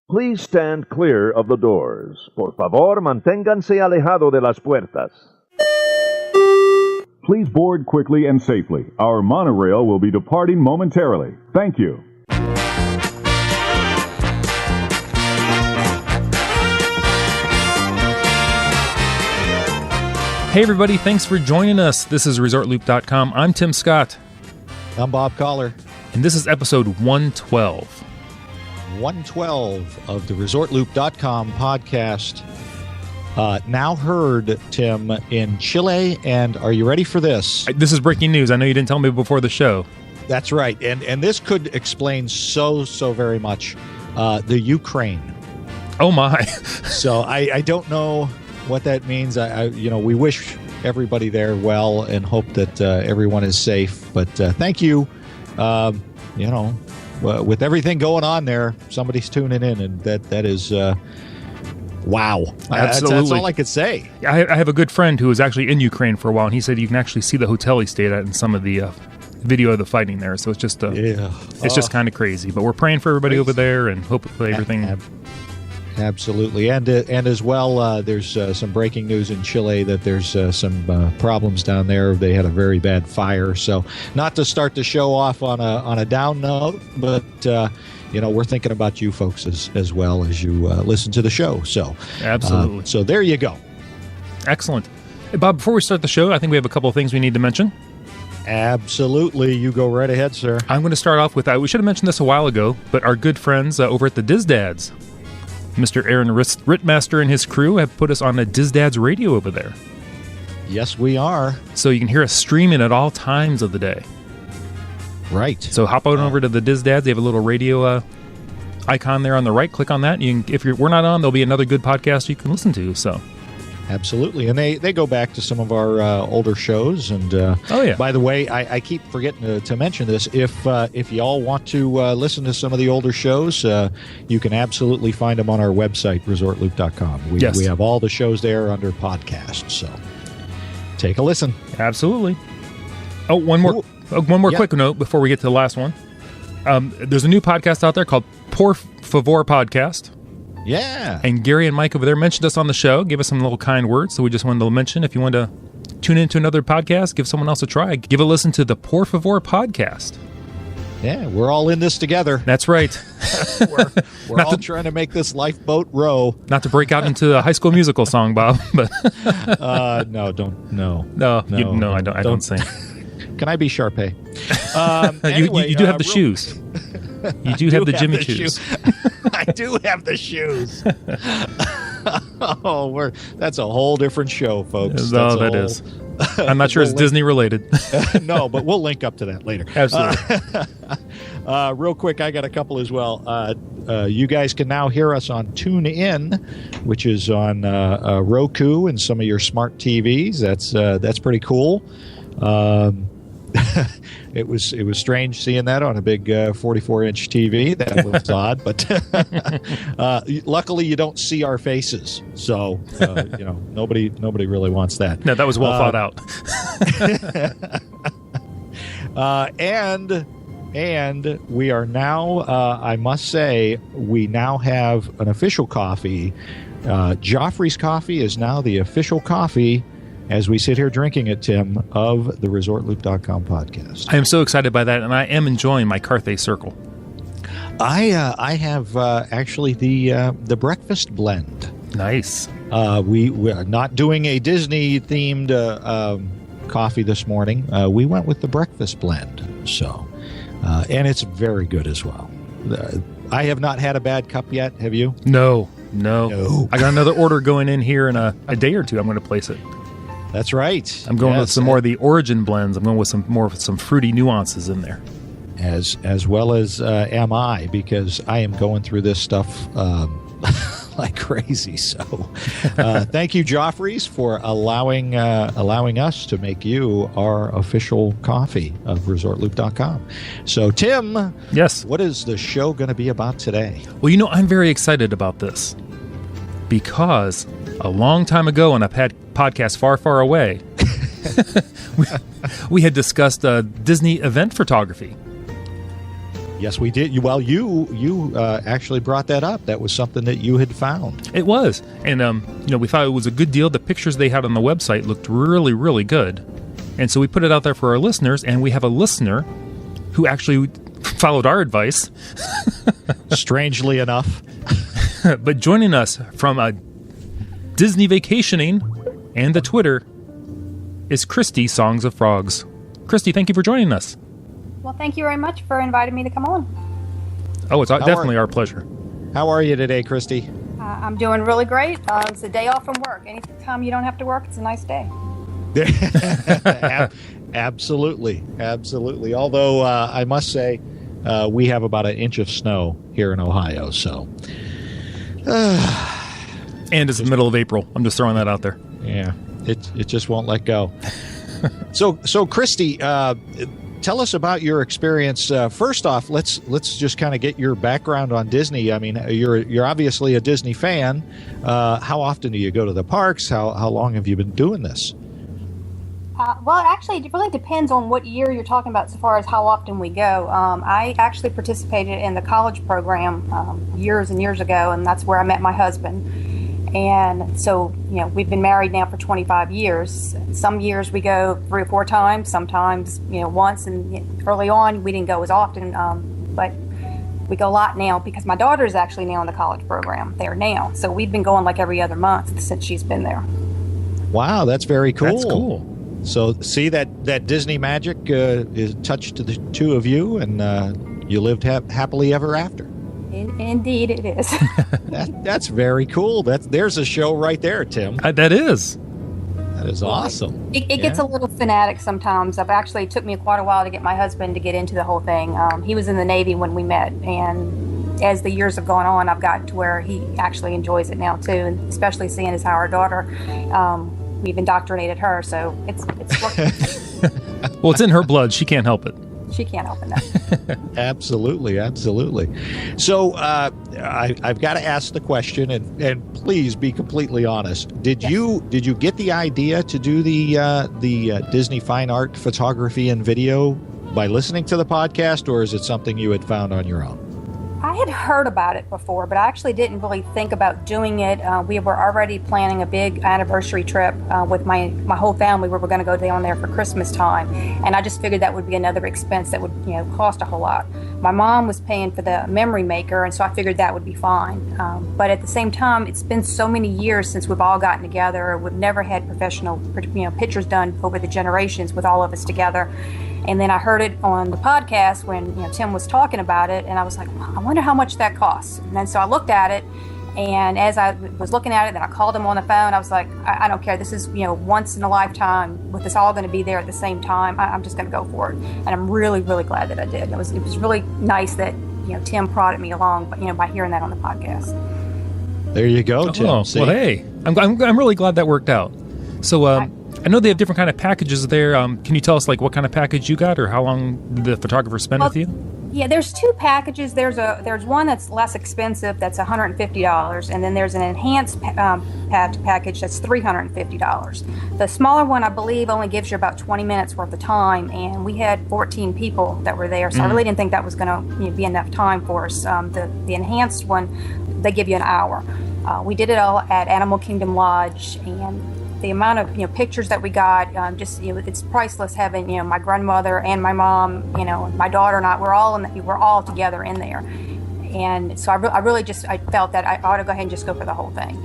Please stand clear of the doors. Por favor, manténganse alejado de las puertas. Please board quickly and safely. Our monorail will be departing momentarily. Thank you. Hey everybody, thanks for joining us. This is ResortLoop.com. I'm Tim Scott. I'm Bob Collar. And this is episode 112. 112 of the ResortLoop.com podcast. Now heard, Tim, in Chile, and are you ready for this? This is breaking news. I know you didn't tell me before the show. That's right, and this could explain so very much the Ukraine. Oh my. So I don't know what that means. We wish everybody there well and hope that everyone is safe. But thank you. With everything going on there, somebody's tuning in, and that is wow. Absolutely. That's all I could say. I have a good friend who was actually in Ukraine for a while, and he said you can actually see the hotel he stayed at in some of the video of the fighting there. So it's just just kind of crazy. But we're praying for everybody over there, and hopefully everything. Absolutely, and as well, there's some breaking news in Chile that there's some problems down there. They had a very bad fire. So, not to start the show off on a down note, but we're thinking about you folks as well as you listen to the show. So, absolutely. So there you go. Excellent, hey, Bob. Before we start the show, I think we have a couple of things we need to mention. Absolutely, you go right ahead, sir. I'm going to start off with we should have mentioned this a while ago, but our good friends over at the Dizdads. Mr. Aaron Rittmaster and his crew have put us on a Dizdads radio over there. Yes, we are. So you can hear us streaming at all times of the day. Right. So hop on over to the Dizdads. They have a little radio icon there on the right. Click on that. If we're not on, there'll be another good podcast you can listen to. So. Absolutely, and they go back to some of our older shows. And by the way, I keep forgetting to mention this. If y'all want to listen to some of the older shows, you can absolutely find them on our website, ResortLoop.com. We have all the shows there under podcasts. So take a listen. Absolutely. Oh, one more quick note before we get to the last one. There's a new podcast out there called Por Favor Podcast. Yeah. And Gary and Mike over there mentioned us on the show, gave us some little kind words, so we just wanted to mention if you want to tune into another podcast, give someone else a try, give a listen to the Por Favor podcast. Yeah, we're all in this together. That's right. we're all trying to make this lifeboat row. Not to break out into a High School Musical song, Bob, but no, don't. No, I don't sing. Can I be Sharpay? You do have the shoes. You do have the Jimmy Choos. I do have the shoes. That's a whole different show, folks. That is. I'm not sure it's Disney related. No, but we'll link up to that later. Absolutely. Real quick, I got a couple as well. You guys can now hear us on TuneIn, which is on Roku and some of your smart TVs. That's pretty cool. It was strange seeing that on a big 44-inch TV. That was odd, but luckily you don't see our faces, so nobody really wants that. No, that was well thought out. And we are now, I must say, we now have an official coffee. Joffrey's Coffee is now the official coffee, as we sit here drinking it, Tim, of the ResortLoop.com podcast. I am so excited by that, and I am enjoying my Carthay Circle. I have actually the breakfast blend. Nice. We're not doing a Disney-themed coffee this morning. We went with the breakfast blend. So, and it's very good as well. I have not had a bad cup yet. Have you? No. I got another order going in here in a day or two. I'm going to place it. That's right. I'm going with some more of the origin blends. I'm going with some fruity nuances in there. As well as am I, because I am going through this stuff like crazy. So thank you, Joffrey's, for allowing us to make you our official coffee of ResortLoop.com. So, Tim, yes, what is the show going to be about today? Well, I'm very excited about this because a long time ago on a podcast far, far away, we had discussed Disney event photography. Yes, we did. Well, you actually brought that up. That was something that you had found. It was. And, we thought it was a good deal. The pictures they had on the website looked really, really good. And so we put it out there for our listeners, and we have a listener who actually followed our advice. Strangely enough. But joining us from Disney Vacationing and the Twitter is Christy Songs of Frogs. Christy, thank you for joining us. Well, thank you very much for inviting me to come on. Oh, it's definitely our pleasure. How are you today, Christy? I'm doing really great. It's a day off from work. Anytime you don't have to work, it's a nice day. Absolutely. Although I must say, we have about an inch of snow here in Ohio. So, and it's the middle of April. I'm just throwing that out there. Yeah, it just won't let go. So Christy, tell us about your experience. First off, let's just kind of get your background on Disney. I mean, you're obviously a Disney fan. How often do you go to the parks? How long have you been doing this? Well, actually, it really depends on what year you're talking about as far as how often we go. I actually participated in the college program years and years ago, and that's where I met my husband. And so, we've been married now for 25 years. Some years we go 3 or 4 times, sometimes, once. And early on, we didn't go as often, but we go a lot now because my daughter is actually now in the college program there now. So we've been going like every other month since she's been there. Wow, that's very cool. That's cool. So see that Disney magic is touched to the two of you, and you lived happily ever after. Indeed, it is. That's very cool. There's a show right there, Tim. That is awesome. It gets a little fanatic sometimes. It took me quite a while to get my husband to get into the whole thing. He was in the Navy when we met, and as the years have gone on, I've gotten to where he actually enjoys it now too, and especially seeing as how our daughter, we've indoctrinated her, so it's working. Well, it's in her blood. She can't help it. She can't help it now. Absolutely. So I've got to ask the question, and please be completely honest. Did you get the idea to do the Disney fine art photography and video by listening to the podcast, or is it something you had found on your own? I had heard about it before, but I actually didn't really think about doing it. We were already planning a big anniversary trip with my whole family. We were going to go down there for Christmas time, and I just figured that would be another expense that would cost a whole lot. My mom was paying for the memory maker, and so I figured that would be fine. But at the same time, it's been so many years since we've all gotten together. We've never had professional pictures done over the generations with all of us together. And then I heard it on the podcast when Tim was talking about it, and I was like, well, I wonder how much that costs. And then so I looked at it, and as I was looking at it, then I called him on the phone. I was like, I don't care. This is once in a lifetime. With us all going to be there at the same time, I'm just going to go for it. And I'm really, really glad that I did. It was really nice that Tim prodded me along, by hearing that on the podcast. There you go, Tim. Oh, well, hey, I'm really glad that worked out. So I know they have different kind of packages there. Can you tell us what kind of package you got, or how long did the photographer spend with you? Yeah, there's 2 packages. There's one that's less expensive, that's $150, and then there's an enhanced package that's $350. The smaller one, I believe, only gives you about 20 minutes worth of time, and we had 14 people that were there, so I really didn't think that was going to be enough time for us. The enhanced one, they give you an hour. We did it all at Animal Kingdom Lodge, and the amount of pictures that we got, it's priceless having my grandmother and my mom, my daughter and I, we're all together in there, and so I felt that I ought to go ahead and just go for the whole thing,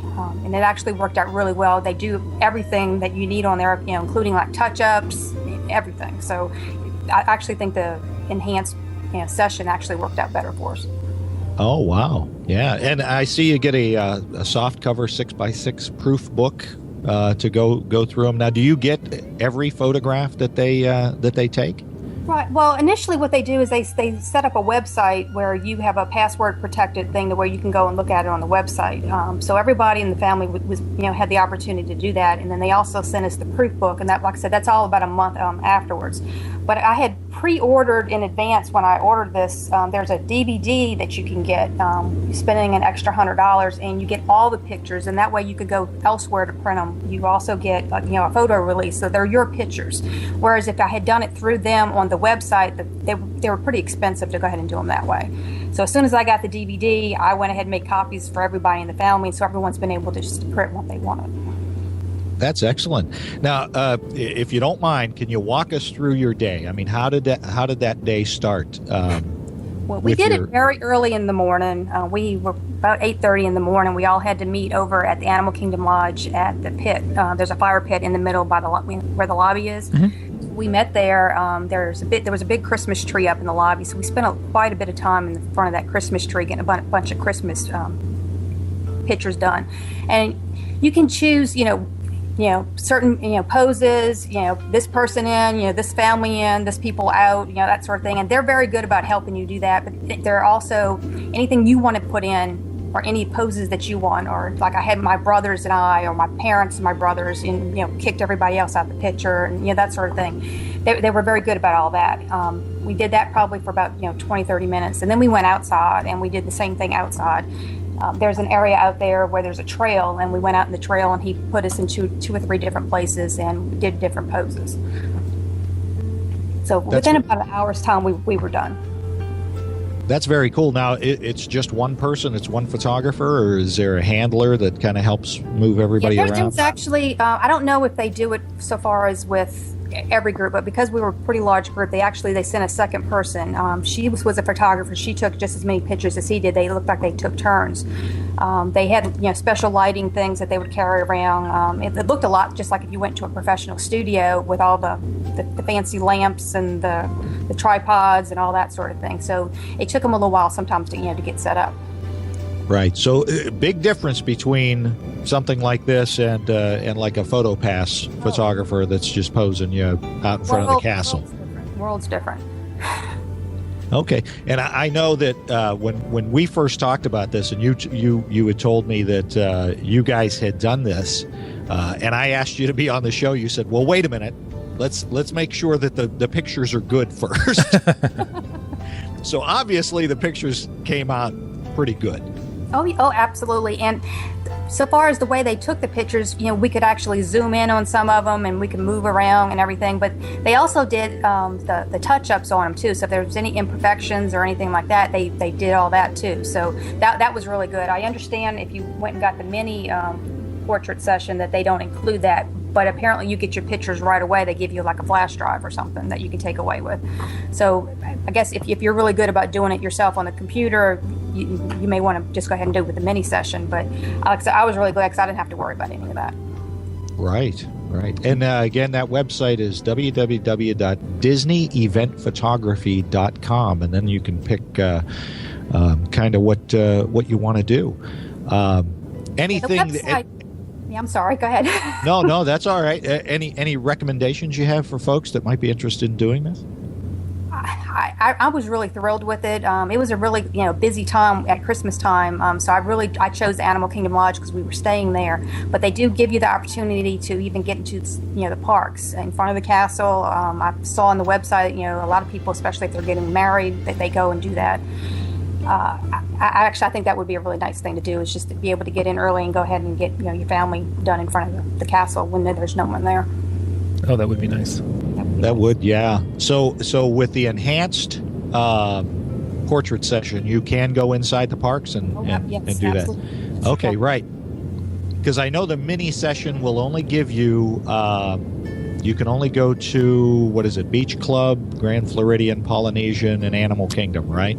and it actually worked out really well. They do everything that you need on there, including touch-ups, everything. So I actually think the enhanced session actually worked out better for us. Oh wow, yeah, and I see you get a soft cover 6x6 proof book. To go through them. Now, do you get every photograph that they take? Right. Well, initially what they do is they set up a website where you have a password protected thing to where you can go and look at it on the website. So everybody in the family was had the opportunity to do that, and then they also sent us the proof book, and that, like I said, that's all about a month afterwards. But I had pre-ordered in advance when I ordered this. There's a DVD that you can get, spending an extra $100, and you get all the pictures, and that way you could go elsewhere to print them. You also get a photo release, so they're your pictures. Whereas if I had done it through them on the website, they were pretty expensive to go ahead and do them that way. So as soon as I got the DVD, I went ahead and made copies for everybody in the family, so everyone's been able to just print what they wanted. That's excellent. Now, if you don't mind, can you walk us through your day? I mean, how did that day start? Well, we did it very early in the morning. We were about 8:30 in the morning. We all had to meet over at the Animal Kingdom Lodge at the pit. There's a fire pit in the middle by where the lobby is. Mm-hmm. We met there. There was a big Christmas tree up in the lobby, so we spent quite a bit of time in front of that Christmas tree getting a bunch of Christmas pictures done. And you can choose, certain, poses, this person in, this family in, this people out, that sort of thing. And they're very good about helping you do that. But they're also anything you want to put in, or any poses that you want, or like I had my brothers and I, or my parents and my brothers, and kicked everybody else out the picture, and that sort of thing. They were very good about all that. We did that probably for about 20-30 minutes, and then we went outside and we did the same thing outside. There's an area out there where there's a trail, and we went out in the trail, and he put us in two or three different places and did different poses. So within about an hour's time, we were done. That's very cool. Now, it's just one person, it's one photographer, or is there a handler that kind of helps move everybody around? There's actually, I don't know if they do it so far as with every group, but because we were a pretty large group, they sent a second person. She was a photographer. She took just as many pictures as he did. They looked like they took turns. They had special lighting things that they would carry around. It looked a lot just like if you went to a professional studio with all the fancy lamps and the tripods and all that sort of thing. So it took them a little while sometimes to get set up. Right. So big difference between something like this and like a photo pass photographer that's just posing out in front of the castle. World's different. Okay. And I know that when we first talked about this, and you had told me that you guys had done this, and I asked you to be on the show, you said, well, wait a minute. Let's make sure that the pictures are good first. So obviously the pictures came out pretty good. Oh, absolutely. And so far as the way they took the pictures, we could actually zoom in on some of them, and we could move around and everything. But they also did the touch-ups on them too. So if there was any imperfections or anything like that, they did all that too. So that was really good. I understand if you went and got the mini portrait session that they don't include that. But apparently you get your pictures right away. They give you like a flash drive or something that you can take away with. So I guess if you're really good about doing it yourself on the computer, you may want to just go ahead and do it with the mini session. But like I said, I was really glad because I didn't have to worry about any of that. Right. And again, that website is www.disneyeventphotography.com, and then you can pick kind of what you want to do. Anything. I'm sorry. Go ahead. No, that's all right. Any recommendations you have for folks that might be interested in doing this? I was really thrilled with it. It was a really busy time at Christmas time, so I chose Animal Kingdom Lodge because we were staying there. But they do give you the opportunity to even get into the parks in front of the castle. I saw on the website a lot of people, especially if they're getting married, that they go and do that. I think that would be a really nice thing to do, is just to be able to get in early and go ahead and get your family done in front of the castle when there's no one there. Oh, that would be nice. That would, yeah. So with the enhanced portrait session, you can go inside the parks and do absolutely. That. Okay, right. Because I know the mini session will only give you, you can only go to, Beach Club, Grand Floridian, Polynesian, and Animal Kingdom, right?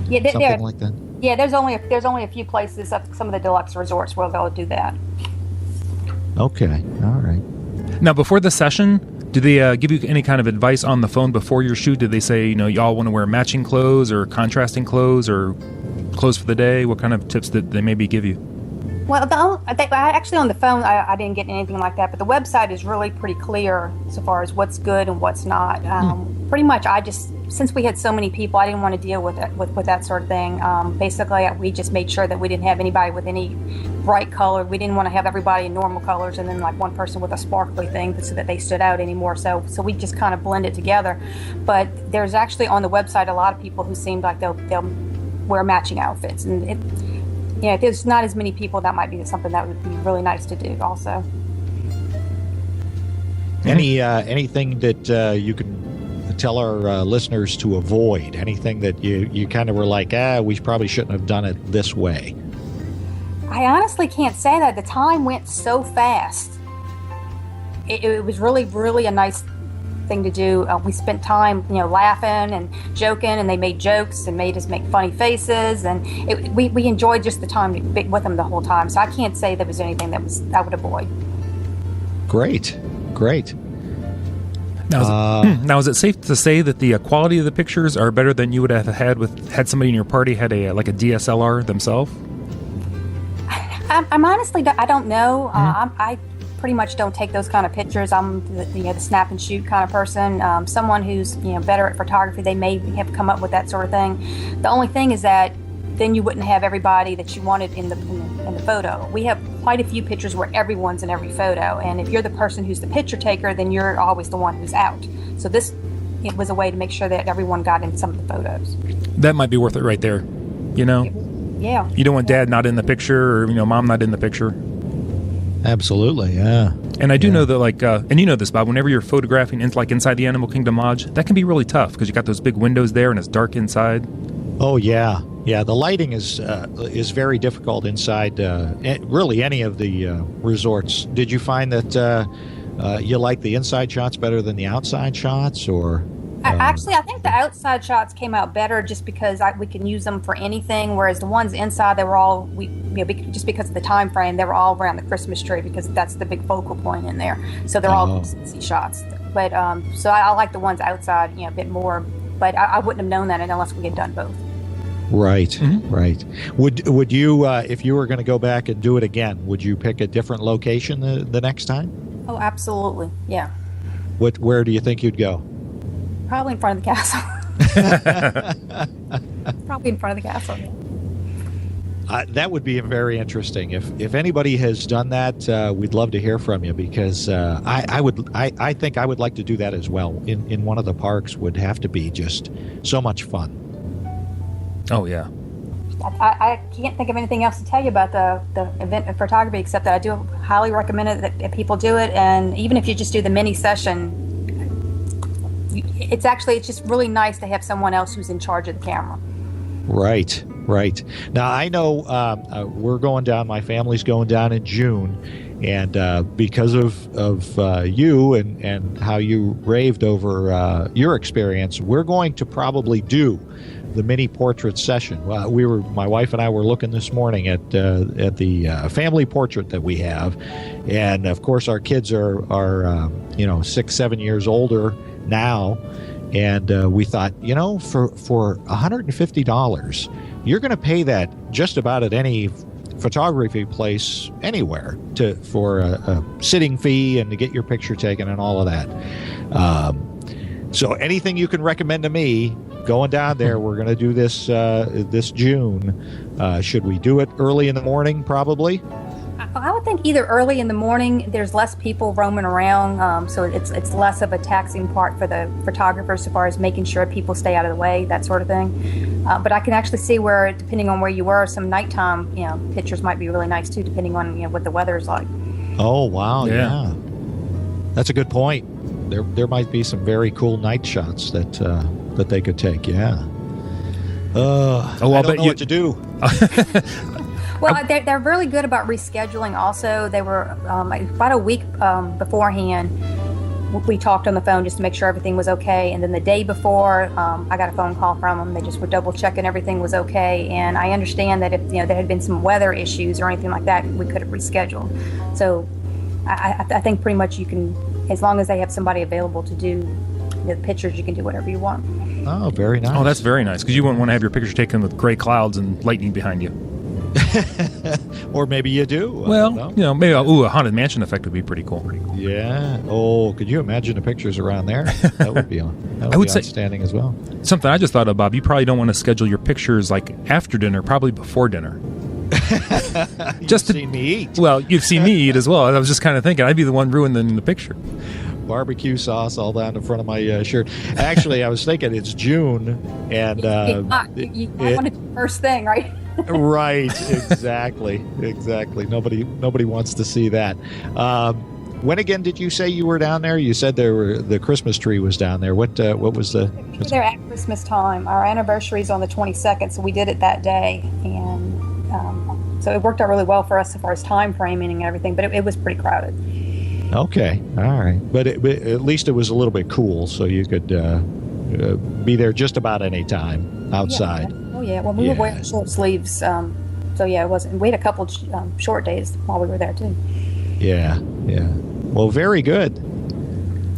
Yeah, something like that. Yeah, there's only a few places, some of the deluxe resorts where they'll do that. Okay, all right. Now, before the session, do they give you any kind of advice on the phone before your shoot? Did they say, y'all want to wear matching clothes or contrasting clothes or clothes for the day? What kind of tips did they maybe give you? Well, actually on the phone, I didn't get anything like that, but the website is really pretty clear so far as what's good and what's not. Pretty much I just since we had so many people, I didn't want to deal with it, with that sort of thing. Basically, we just made sure that we didn't have anybody with any bright color. We didn't want to have everybody in normal colors and then like one person with a sparkly thing so that they stood out anymore. So we just kind of blended together. But there's actually on the website a lot of people who seemed like they'll wear matching outfits, and if there's not as many people, that might be something that would be really nice to do also. Anything that you can tell our listeners to avoid? Anything that you kind of were like, we probably shouldn't have done it this way? I honestly can't say that. The time went so fast. It was really, really a nice thing to do. We spent time, laughing and joking, and they made jokes and made us make funny faces, and we enjoyed just the time with them the whole time. So I can't say there was anything that I would avoid. Great. Now, is it safe to say that the quality of the pictures are better than you would have had somebody in your party had a DSLR themselves? I'm honestly, I don't know. I pretty much don't take those kind of pictures. I'm the snap and shoot kind of person. Someone who's better at photography, they may have come up with that sort of thing. The only thing is that then you wouldn't have everybody that you wanted in the photo. We have quite a few pictures where everyone's in every photo, and if you're the person who's the picture taker, then you're always the one who's out. So it was a way to make sure that everyone got in some of the photos. That might be worth it right there, Yeah. You don't want dad not in the picture, or mom not in the picture. Absolutely, yeah. And I do know that, and you know this, Bob, whenever you're photographing inside the Animal Kingdom Lodge, that can be really tough because you got those big windows there and it's dark inside. Oh, yeah. Yeah, the lighting is very difficult inside really any of the resorts. Did you find that you like the inside shots better than the outside shots, or? Actually, I think the outside shots came out better just because we can use them for anything, whereas the ones inside, they were all, just because of the time frame, they were all around the Christmas tree because that's the big focal point in there. So they're all Christmassy shots. But so I like the ones outside, a bit more. But I wouldn't have known that unless we had done both. Right, right. Would you, if you were going to go back and do it again, would you pick a different location the next time? Oh, absolutely, yeah. Where do you think you'd go? Probably in front of the castle. Probably in front of the castle. That would be very interesting. If anybody has done that, we'd love to hear from you because I think I would like to do that as well. In one of the parks would have to be just so much fun. Oh yeah. I can't think of anything else to tell you about the event of photography except that I do highly recommend it that people do it, and even if you just do the mini session. It's just really nice to have someone else who's in charge of the camera. Right. Now, I know we're going down, my family's going down in June, and because of you and how you raved over your experience, we're going to probably do the mini portrait session. My wife and I were looking this morning at the family portrait that we have, and of course our kids are 6-7 years older now, and we thought, for $150, you're going to pay that just about at any photography place anywhere for a sitting fee and to get your picture taken and all of that. So anything you can recommend to me going down there, we're going to do this this June. Should we do it early in the morning, probably? I would think either early in the morning, there's less people roaming around, so it's less of a taxing part for the photographers as far as making sure people stay out of the way, that sort of thing. But I can actually see where, depending on where you were, some nighttime pictures might be really nice too, depending on what the weather is like. Oh wow, yeah. That's a good point. There might be some very cool night shots that they could take. Yeah. I don't know what to do. Well, they're really good about rescheduling also. They were about a week beforehand, we talked on the phone just to make sure everything was okay. And then the day before, I got a phone call from them. They just were double checking everything was okay. And I understand that if there had been some weather issues or anything like that, we could have rescheduled. So I think pretty much you can, as long as they have somebody available to do the pictures, you can do whatever you want. Oh, very nice. Oh, that's very nice, because you wouldn't want to have your pictures taken with gray clouds and lightning behind you. Or maybe you do. Well, maybe a haunted mansion effect would be pretty cool. Yeah. Oh, could you imagine the pictures around there? That would be outstanding as well. Something I just thought of, Bob. You probably don't want to schedule your pictures like after dinner, probably before dinner. You've seen me eat. Well, you've seen me eat as well. I was just kind of thinking I'd be the one ruining the picture. Barbecue sauce all down the front of my shirt. Actually, I was thinking it's June, and you want to do first thing, right? Right, exactly. Nobody wants to see that. When again did you say you were down there? You said the Christmas tree was down there. What was the? We were there at Christmas time. Our anniversary is on the 22nd, so we did it that day, and so it worked out really well for us as far as time framing and everything. But it was pretty crowded. Okay, all right, but at least it was a little bit cool, so you could be there just about any time outside. Yeah. Oh yeah, well we were wearing short sleeves, so yeah, it wasn't. We had a couple short days while we were there too. Yeah. Well, very good.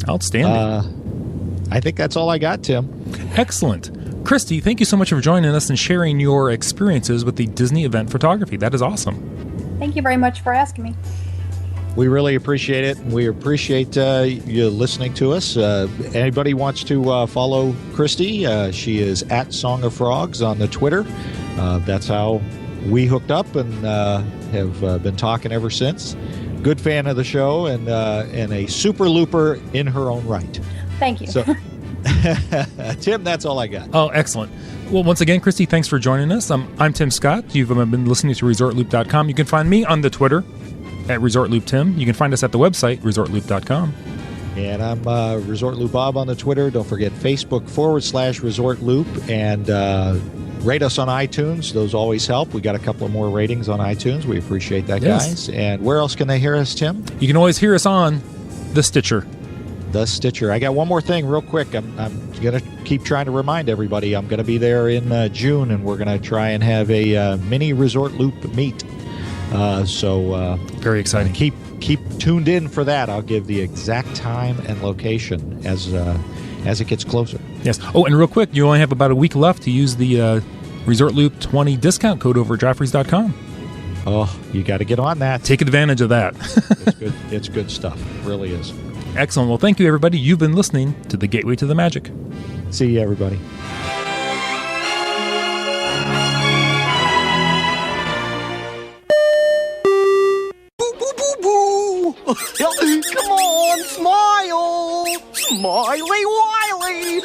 Outstanding. I think that's all I got, Tim. Excellent. Christy, thank you so much for joining us and sharing your experiences with the Disney event photography. That is awesome. Thank you very much for asking me. We really appreciate it. We appreciate you listening to us. Anybody wants to follow Christy, she is at Song of Frogs on the Twitter. That's how we hooked up and have been talking ever since. Good fan of the show and a super looper in her own right. Thank you. So, Tim, that's all I got. Oh, excellent. Well, once again, Christy, thanks for joining us. I'm Tim Scott. You've been listening to ResortLoop.com. You can find me on the Twitter at ResortLoopTim. You can find us at the website, ResortLoop.com. And I'm Resort Loop Bob on the Twitter. Don't forget Facebook.com/Resort Loop. And rate us on iTunes. Those always help. We got a couple of more ratings on iTunes. We appreciate that, guys. And where else can they hear us, Tim? You can always hear us on the Stitcher. The Stitcher. I got one more thing real quick. I'm going to keep trying to remind everybody. I'm going to be there in June, and we're going to try and have a mini Resort Loop meet. So very exciting. Keep tuned in for that. I'll give the exact time and location as it gets closer. Yes. Oh, and real quick, you only have about a week left to use the Resort Loop 20 discount code over at Joffreys.com. Oh, you got to get on that. Take advantage of that. It's good. It's good stuff. It really is. Excellent. Well, thank you, everybody. You've been listening to The Gateway to the Magic. See you, everybody. Come on, smile! Smiley Wiley!